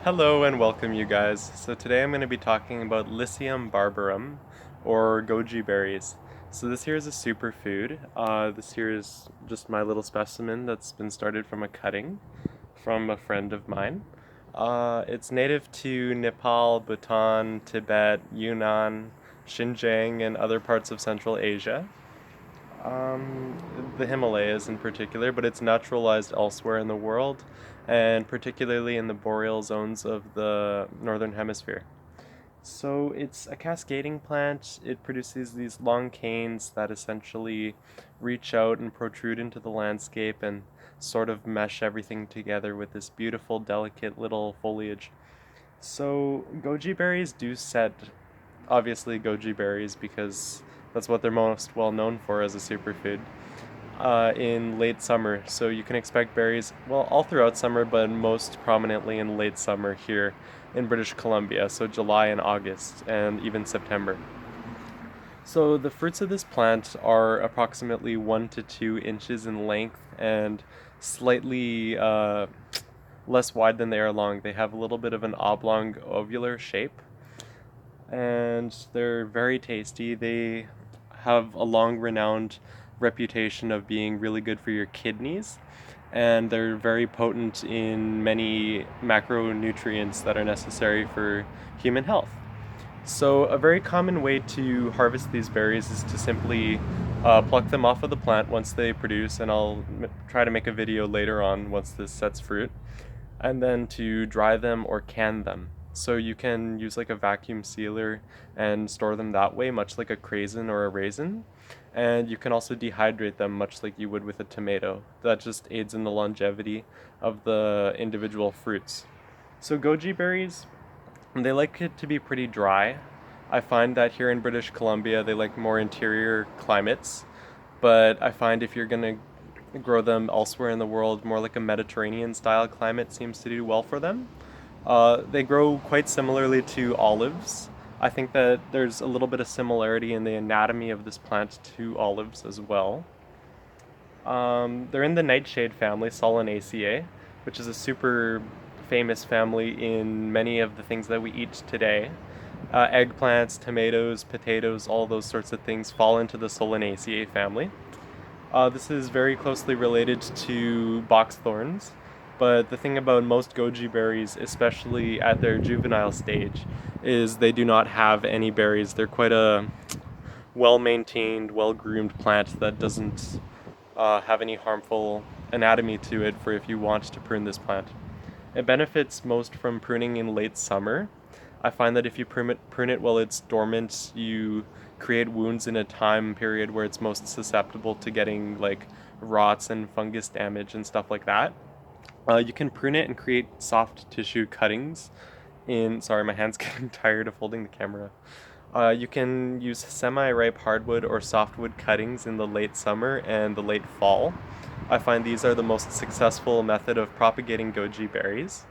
Hello and welcome you guys. So today I'm going to be talking about Lycium barbarum or Goji berries. So this here is a superfood. This here is just my little specimen that's been started from a cutting from a friend of mine. It's native to Nepal, Bhutan, Tibet, Yunnan, Xinjiang, and other parts of Central Asia. The Himalayas in particular, but it's naturalized elsewhere in the world, and particularly in the boreal zones of the northern hemisphere. So it's a cascading plant. It produces these long canes that essentially reach out and protrude into the landscape and sort of mesh everything together with this beautiful, delicate little foliage. So goji berries do set, obviously goji berries because that's what they're most well known for as a superfood, in late summer. So you can expect berries, well, all throughout summer, but most prominently in late summer here in British Columbia. So July and August, and even September. So the fruits of this plant are approximately 1 to 2 inches in length and slightly less wide than they are long. They have a little bit of an oblong ovular shape, and they're very tasty. They have a long renowned reputation of being really good for your kidneys, and they're very potent in many macronutrients that are necessary for human health. So, a very common way to harvest these berries is to simply pluck them off of the plant once they produce, and I'll try to make a video later on once this sets fruit, and then to dry them or can them. So you can use like a vacuum sealer and store them that way, much like a craisin or a raisin. And you can also dehydrate them, much like you would with a tomato. That just aids in the longevity of the individual fruits. So goji berries, they like it to be pretty dry. I find that here in British Columbia, they like more interior climates. But I find if you're gonna grow them elsewhere in the world, more like a Mediterranean style climate seems to do well for them. They grow quite similarly to olives. I think that there's a little bit of similarity in the anatomy of this plant to olives as well. They're in the nightshade family, Solanaceae, which is a super famous family in many of the things that we eat today. Eggplants, tomatoes, potatoes, all those sorts of things fall into the Solanaceae family. This is very closely related to box thorns, but the thing about most goji berries, especially at their juvenile stage, is they do not have any berries. They're quite a well-maintained, well-groomed plant that doesn't have any harmful anatomy to it for if you want to prune this plant. It benefits most from pruning in late summer. I find that if you prune it while it's dormant, you create wounds in a time period where it's most susceptible to getting like rots and fungus damage and stuff like that. You can prune it and create soft tissue cuttings in, sorry, my hand's getting tired of holding the camera. You can use semi-ripe hardwood or softwood cuttings in the late summer and the late fall. I find these are the most successful method of propagating goji berries.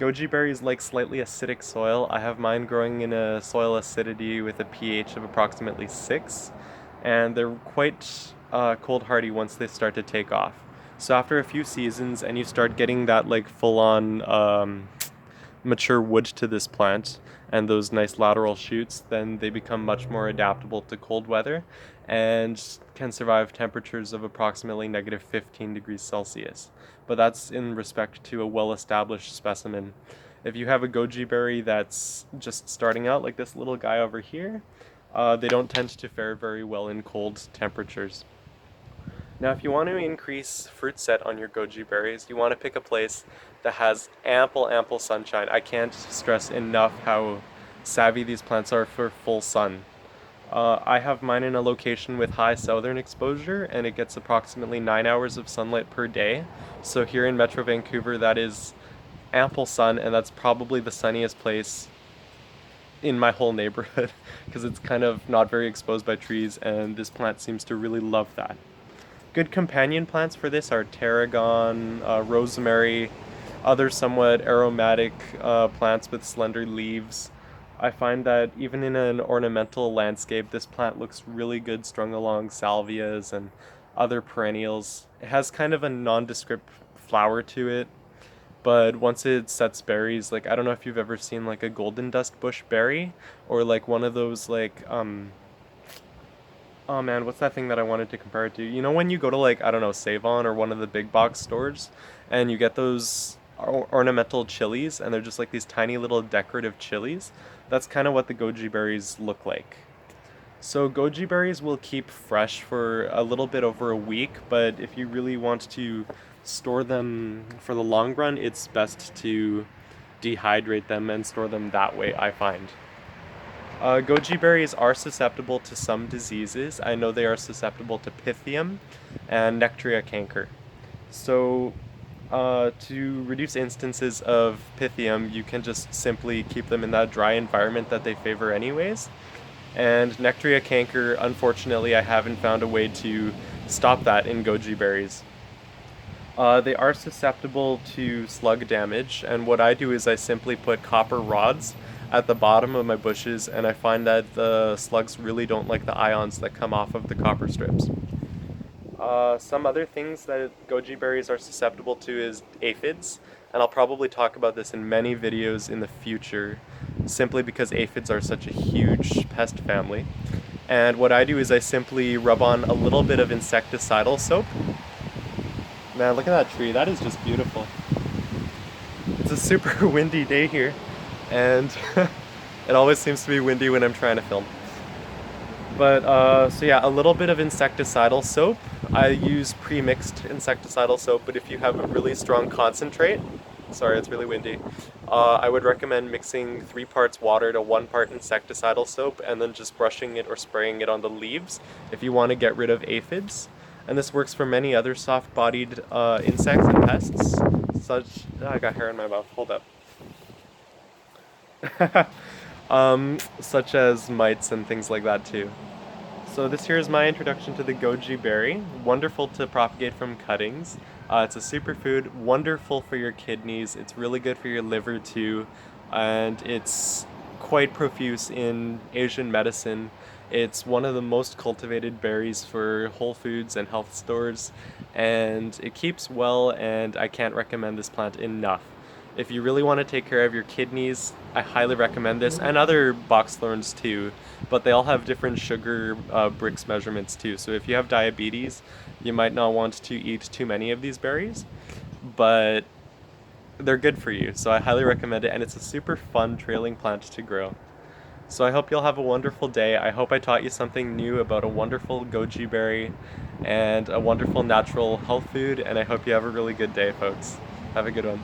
Goji berries like slightly acidic soil. I have mine growing in a soil acidity with a pH of approximately 6, and they're quite cold hardy once they start to take off. So after a few seasons and you start getting that like full on mature wood to this plant and those nice lateral shoots, then they become much more adaptable to cold weather and can survive temperatures of approximately negative 15 degrees Celsius. But that's in respect to a well-established specimen. If you have a goji berry that's just starting out, like this little guy over here, they don't tend to fare very well in cold temperatures. Now, if you want to increase fruit set on your goji berries, you want to pick a place that has ample sunshine. I can't stress enough how savvy these plants are for full sun. I have mine in a location with high southern exposure, and it gets approximately 9 hours of sunlight per day. So here in Metro Vancouver, that is ample sun, and that's probably the sunniest place in my whole neighborhood because it's kind of not very exposed by trees, and this plant seems to really love that. Good companion plants for this are tarragon, rosemary, other somewhat aromatic plants with slender leaves. I find that even in an ornamental landscape, this plant looks really good strung along salvias and other perennials. It has kind of a nondescript flower to it, but once it sets berries, like I don't know if you've ever seen like a golden dust bush berry or like one of those like oh man, what's that thing that I wanted to compare it to? You know when you go to like I don't know, Save-On or one of the big box stores and you get those ornamental chilies and they're just like these tiny little decorative chilies? That's kind of what the goji berries look like. So goji berries will keep fresh for a little bit over a week, but if you really want to store them for the long run, it's best to dehydrate them and store them that way, I find. Goji berries are susceptible to some diseases. I know they are susceptible to pythium and nectaria canker. So, to reduce instances of pythium, you can just simply keep them in that dry environment that they favor anyways. And nectaria canker, unfortunately, I haven't found a way to stop that in goji berries. They are susceptible to slug damage, and what I do is I simply put copper rods at the bottom of my bushes, and I find that the slugs really don't like the ions that come off of the copper strips. Some other things that goji berries are susceptible to is aphids, and I'll probably talk about this in many videos in the future, simply because aphids are such a huge pest family. And what I do is I simply rub on a little bit of insecticidal soap. Man, look at that tree, that is just beautiful. It's a super windy day here, and it always seems to be windy when I'm trying to film. But, so yeah, a little bit of insecticidal soap. I use pre-mixed insecticidal soap, but if you have a really strong concentrate, sorry, it's really windy, I would recommend mixing 3 parts water to 1 part insecticidal soap, and then just brushing it or spraying it on the leaves if you want to get rid of aphids. And this works for many other soft-bodied insects and pests, such... Oh, I got hair in my mouth, hold up. Such as mites and things like that too. So this here is my introduction to the goji berry. Wonderful to propagate from cuttings. It's a superfood, wonderful for your kidneys. It's really good for your liver too, and it's quite profuse in Asian medicine. It's one of the most cultivated berries for Whole Foods and health stores, and it keeps well, and I can't recommend this plant enough. If you really want to take care of your kidneys, I highly recommend this, and other box thorns too, but they all have different sugar Brix measurements too. So if you have diabetes, you might not want to eat too many of these berries, but they're good for you, so I highly recommend it, and it's a super fun trailing plant to grow. So I hope you'll have a wonderful day. I hope I taught you something new about a wonderful goji berry and a wonderful natural health food, and I hope you have a really good day, folks. Have a good one.